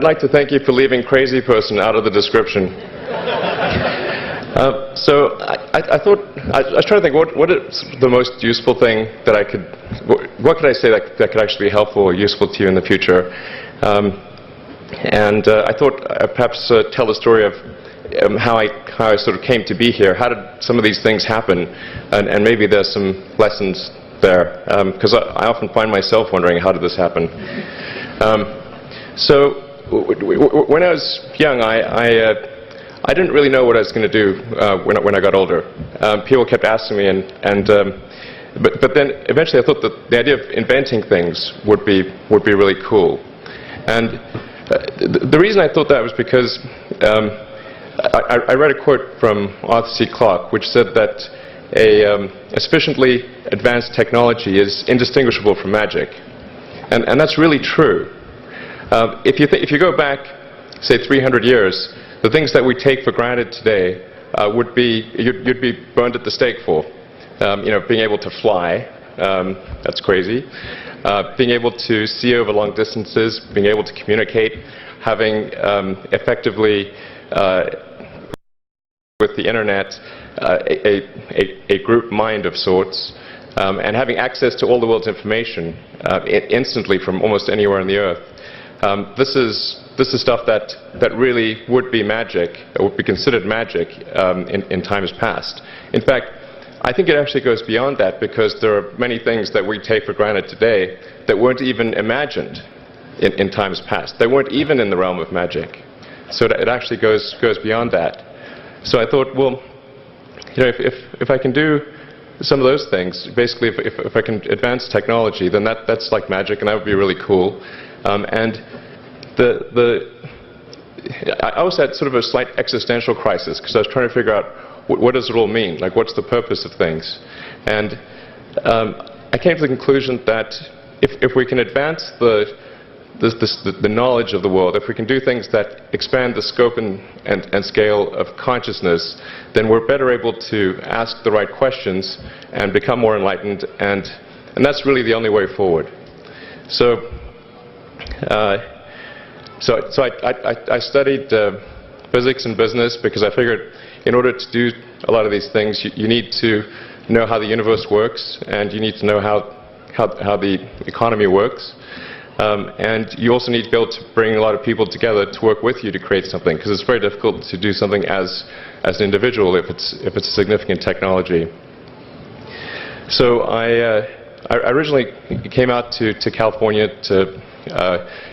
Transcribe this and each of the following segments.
I'd like to thank you for leaving crazy person out of the description. So I thought, I was trying to think, what is the most useful thing that I could, what could I say that could actually be helpful or useful to you in the future? And I thought I'd perhaps tell the story of how I sort of came to be here. How did some of these things happen? And maybe there's some lessons there, because I often find myself wondering, how did this happen? So when I was young, I didn't really know what I was going to do when I got older. People kept asking me, but then eventually I thought that the idea of inventing things would be really cool. And the reason I thought that was because I read a quote from Arthur C. Clarke, which said that a sufficiently advanced technology is indistinguishable from magic, and that's really true. If you go back, say 300 years, the things that we take for granted today would be you'd be burned at the stake for. Being able to fly, that's crazy. Being able to see over long distances, being able to communicate, having effectively with the internet a group mind of sorts, and having access to all the world's information instantly from almost anywhere on the earth. This is stuff that really would be magic, or would be considered magic in times past. In fact, I think it actually goes beyond that, because there are many things that we take for granted today that weren't even imagined in times past. They weren't even in the realm of magic. So it actually goes beyond that. So I thought, well, if I can do some of those things, basically if I can advance technology, then that's like magic, and that would be really cool. And I also had sort of a slight existential crisis, because I was trying to figure out what does it all mean? Like, what's the purpose of things? And I came to the conclusion that if we can advance the knowledge of the world, if we can do things that expand the scope and scale of consciousness, then we're better able to ask the right questions and become more enlightened, and that's really the only way forward. So I studied physics and business, because I figured in order to do a lot of these things, you need to know how the universe works, and you need to know how the economy works. And you also need to be able to bring a lot of people together to work with you to create something, because it's very difficult to do something as an individual if it's a significant technology. So I originally came out to California to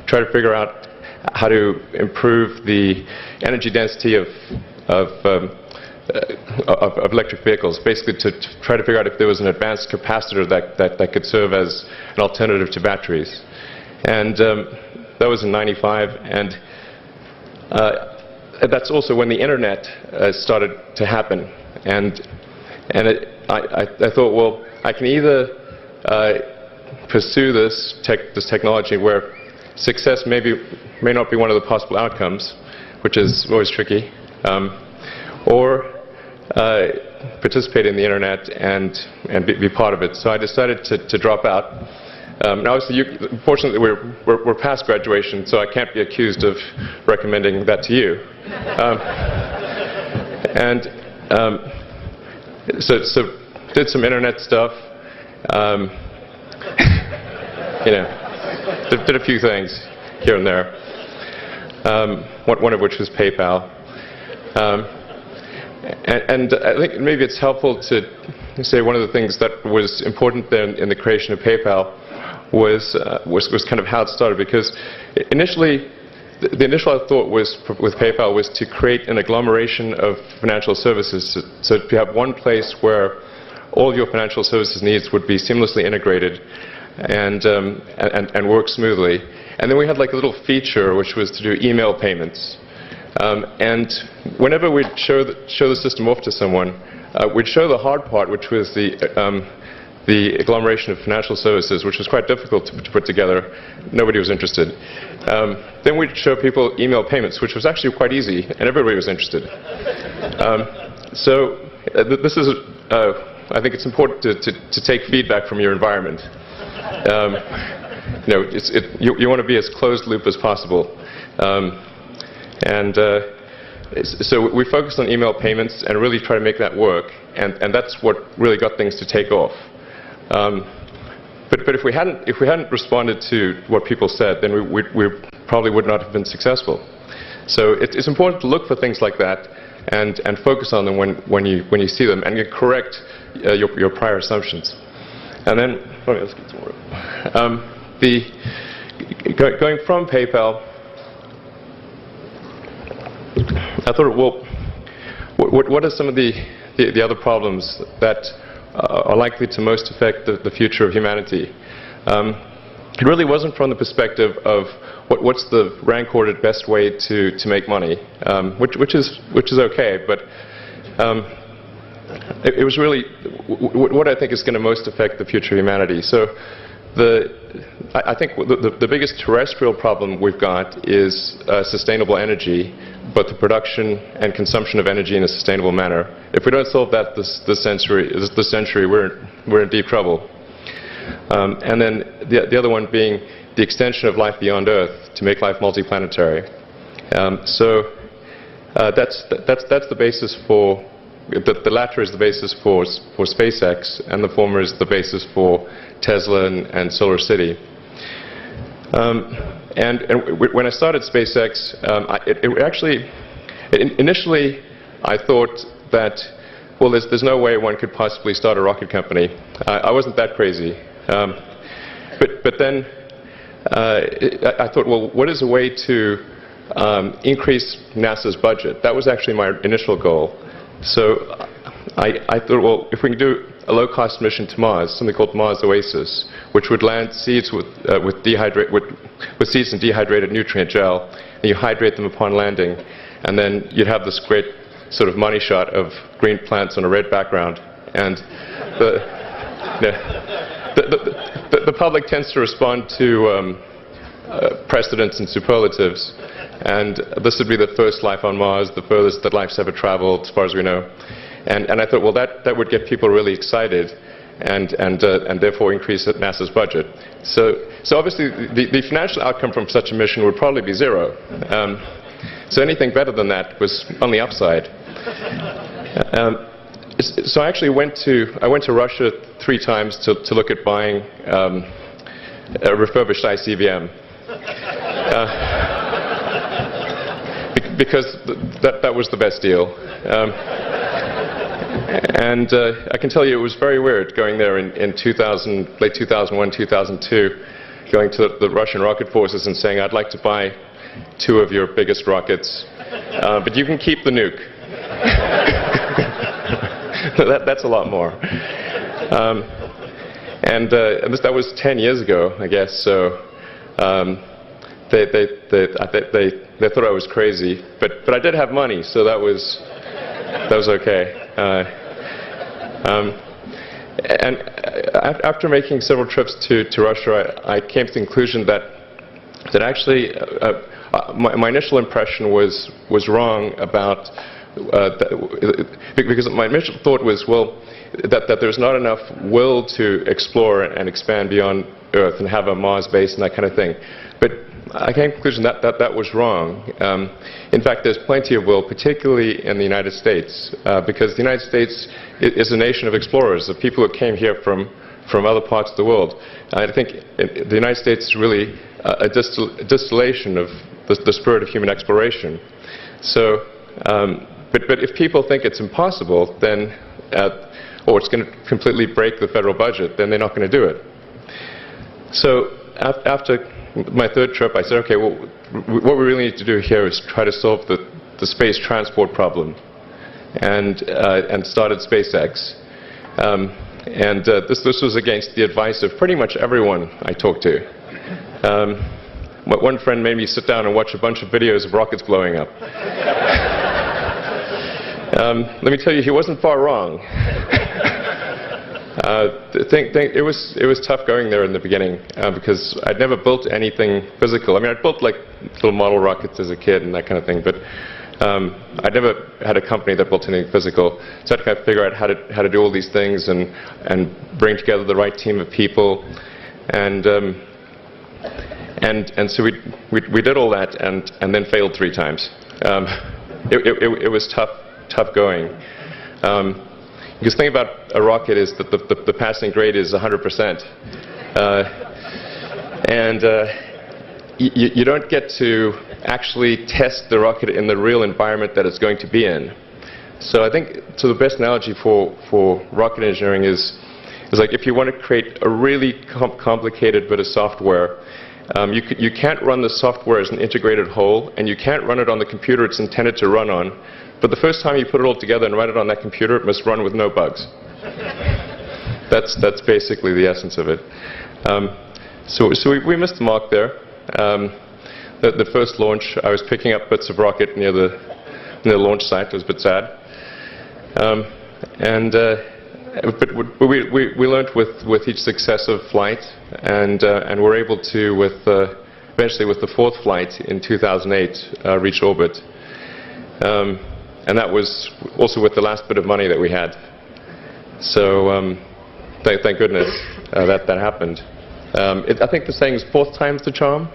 try to figure out how to improve the energy density of electric vehicles, basically to try to figure out if there was an advanced capacitor that could serve as an alternative to batteries. And that was in '95, and that's also when the internet started to happen. And I thought, well, I can either pursue this technology where success may not be one of the possible outcomes, which is always tricky, or participate in the internet and be part of it. So I decided to drop out. Now, obviously, fortunately, we're past graduation, so I can't be accused of recommending that to you. So did some internet stuff. Did a few things here and there. One of which was PayPal. And I think maybe it's helpful to say one of the things that was important then in the creation of PayPal was kind of how it started, because initially the initial thought was with PayPal was to create an agglomeration of financial services, so to have one place where all of your financial services needs would be seamlessly integrated and work smoothly. And then we had like a little feature which was to do email payments. And whenever we'd show the system off to someone, we'd show the hard part, which was the agglomeration of financial services, which was quite difficult to put together. Nobody was interested. Then we'd show people email payments, which was actually quite easy, and everybody was interested. So this is, I think it's important to take feedback from your environment. You want to be as closed loop as possible. So we focused on email payments and really try to make that work, and that's what really got things to take off. But if we hadn't responded to what people said, then we probably would not have been successful. So it's important to look for things like that and focus on them when you see them, and you correct your prior assumptions. And then let's get some more. Going from PayPal, I thought, well, what are some of the other problems that are likely to most affect the future of humanity? It really wasn't from the perspective of what's the rank-ordered best way to make money, which is okay, but it was really what I think is going to most affect the future of humanity. So I think the biggest terrestrial problem we've got is sustainable energy, but the production and consumption of energy in a sustainable manner. If we don't solve that this century, we're in deep trouble. And then the other one being the extension of life beyond Earth to make life multiplanetary. So that's the basis for the latter is the basis for SpaceX, and the former is the basis for Tesla and Solar City. And when I started SpaceX, initially I thought that, well, there's no way one could possibly start a rocket company. I wasn't that crazy. But then I thought, well, what is a way to increase NASA's budget? That was actually my initial goal. So I thought, well, if we can do a low-cost mission to Mars, something called Mars Oasis, which would land seeds with seeds and dehydrated nutrient gel, and you hydrate them upon landing, and then you'd have this great sort of money shot of green plants on a red background, and the public tends to respond to precedents and superlatives, and this would be the first life on Mars, the furthest that life's ever traveled, as far as we know. And I thought, well, that would get people really excited, and therefore increase NASA's budget. So obviously, the financial outcome from such a mission would probably be zero. So anything better than that was on the upside. So I actually went to Russia 3 times to look at buying a refurbished ICBM. Because that was the best deal. And I can tell you it was very weird going there in late 2001, 2002, going to the Russian rocket forces and saying, I'd like to buy 2 of your biggest rockets, but you can keep the nuke. That's a lot more. And that was 10 years ago, I guess, so they thought I was crazy, but I did have money, so that was okay. And after making several trips to Russia, I came to the conclusion that actually my initial impression was wrong about because my initial thought was, well, that there's not enough will to explore and expand beyond Earth and have a Mars base and that kind of thing. But I came to the conclusion that was wrong. In fact, there's plenty of will, particularly in the United States, because the United States is a nation of explorers, of people who came here from other parts of the world. I think the United States is really a distillation of the spirit of human exploration. So, but if people think it's impossible, then, or it's going to completely break the federal budget, then they're not going to do it. So after my 3rd trip, I said, okay, well, what we really need to do here is try to solve the space transport problem, and started SpaceX. This was against the advice of pretty much everyone I talked to. One friend made me sit down and watch a bunch of videos of rockets blowing up. Let me tell you, he wasn't far wrong. It was tough going there in the beginning because I'd never built anything physical. I mean, I'd built like little model rockets as a kid and that kind of thing, but I'd never had a company that built anything physical. So I had to kind of figure out how to do all these things and bring together the right team of people, and And so we did all that and then failed 3 times. It was tough going. Because the thing about a rocket is that the passing grade is 100%. You don't get to actually test the rocket in the real environment that it's going to be in. So I think the best analogy for rocket engineering is like if you want to create a really complicated bit of software, you can't run the software as an integrated whole, and you can't run it on the computer it's intended to run on. But the first time you put it all together and run it on that computer, it must run with no bugs. That's basically the essence of it. So we missed the mark there. The first launch, I was picking up bits of rocket near the launch site. It was a bit sad. But we learned with each successive flight, and were able to, eventually with the 4th flight in 2008, reach orbit. And that was also with the last bit of money that we had. So thank goodness that happened. I think the saying is 4th time's the charm.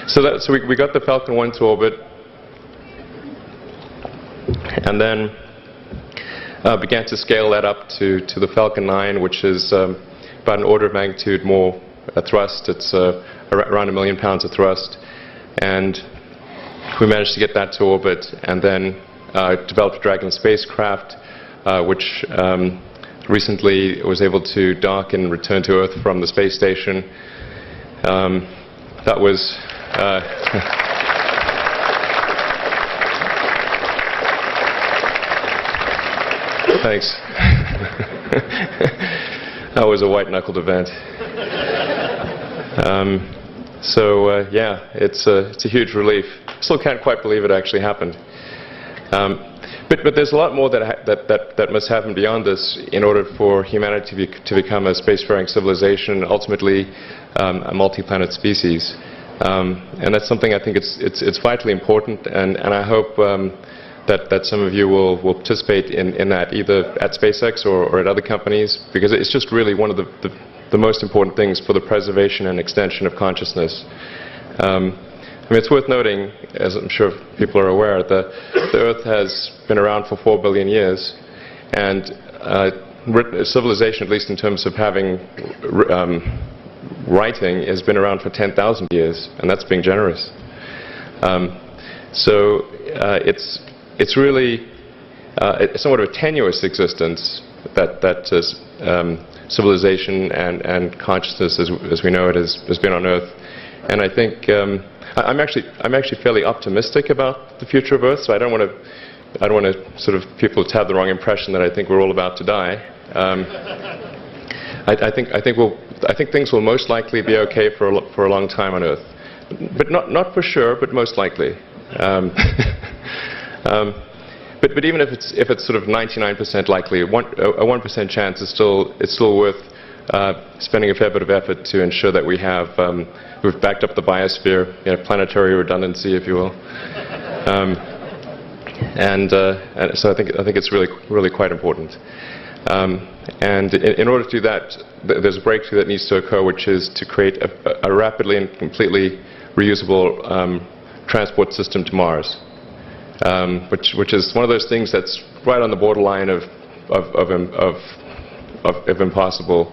So we got the Falcon 1 to orbit, and then began to scale that up to the Falcon 9, which is about an order of magnitude more thrust. It's around 1 million pounds of thrust, and we managed to get that to orbit, and then developed a Dragon spacecraft, which recently was able to dock and return to Earth from the space station. That was thanks. That was a white-knuckled event. Yeah, it's a huge relief. Still can't quite believe it actually happened. But there's a lot more that must happen beyond this in order for humanity to become a spacefaring civilization and ultimately a multi-planet species. And that's something I think it's vitally important, and I hope that some of you will participate in that, either at SpaceX or at other companies, because it's just really one of the most important things for the preservation and extension of consciousness. I mean, it's worth noting, as I'm sure people are aware, the Earth has been around for 4 billion years, and civilization, at least in terms of having writing, has been around for 10,000 years, and that's being generous. It's really somewhat of a tenuous existence that civilization and consciousness, as we know it, has been on Earth. And I think I'm actually fairly optimistic about the future of Earth. So I don't want to sort of people to have the wrong impression that I think we're all about to die. I think things will most likely be okay for a long time on Earth, but not for sure, but most likely. But even if it's sort of 99% likely, a 1% chance is still worth spending a fair bit of effort to ensure that we've backed up the biosphere, planetary redundancy, if you will. And so I think it's really quite important. And in order to do that, there's a breakthrough that needs to occur, which is to create a rapidly and completely reusable transport system to Mars, which is one of those things that's right on the borderline of impossible.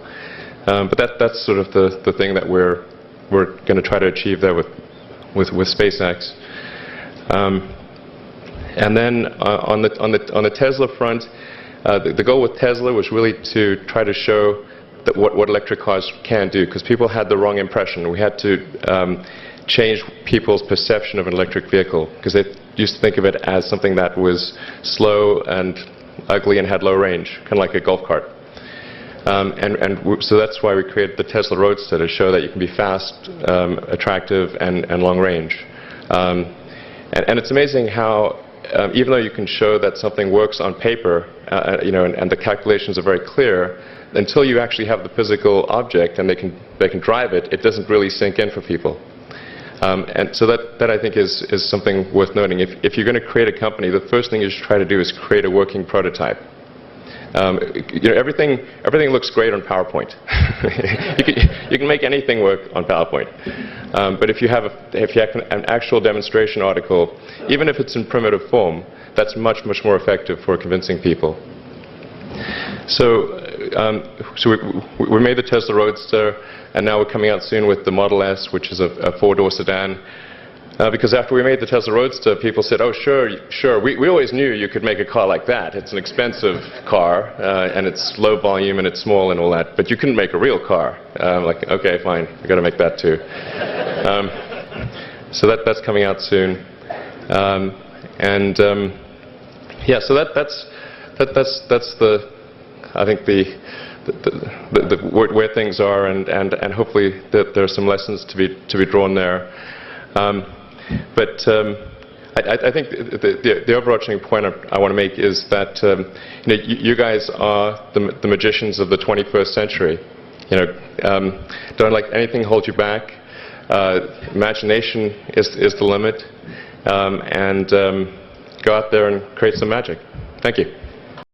But that's sort of the thing that we're going to try to achieve there with SpaceX. And then on the Tesla front, the goal with Tesla was really to try to show that what electric cars can do, because people had the wrong impression. We had to change people's perception of an electric vehicle, because they used to think of it as something that was slow and ugly and had low range, kind of like a golf cart. So that's why we created the Tesla Roadster, to show that you can be fast, attractive, and long range. And it's amazing how even though you can show that something works on paper, and the calculations are very clear, until you actually have the physical object and they can drive it, it doesn't really sink in for people. And so that I think is something worth noting. If you're going to create a company, the first thing you should try to do is create a working prototype. Everything looks great on PowerPoint. you can make anything work on PowerPoint. But if you have an actual demonstration article, even if it's in primitive form, that's much more effective for convincing people. So we made the Tesla Roadster, and now we're coming out soon with the Model S, which is a four-door sedan. Because after we made the Tesla Roadster, people said, "Oh, sure. We always knew you could make a car like that. It's an expensive car, and it's low volume, and it's small, and all that. But you couldn't make a real car." Like, okay, fine. We've got to make that too. So that's coming out soon. Yeah. So that's the, I think where things are, and hopefully that there are some lessons to be drawn there. But I think the overarching point I want to make is that you guys are the magicians of the 21st century. Don't let anything hold you back. Imagination is the limit, and go out there and create some magic. Thank you.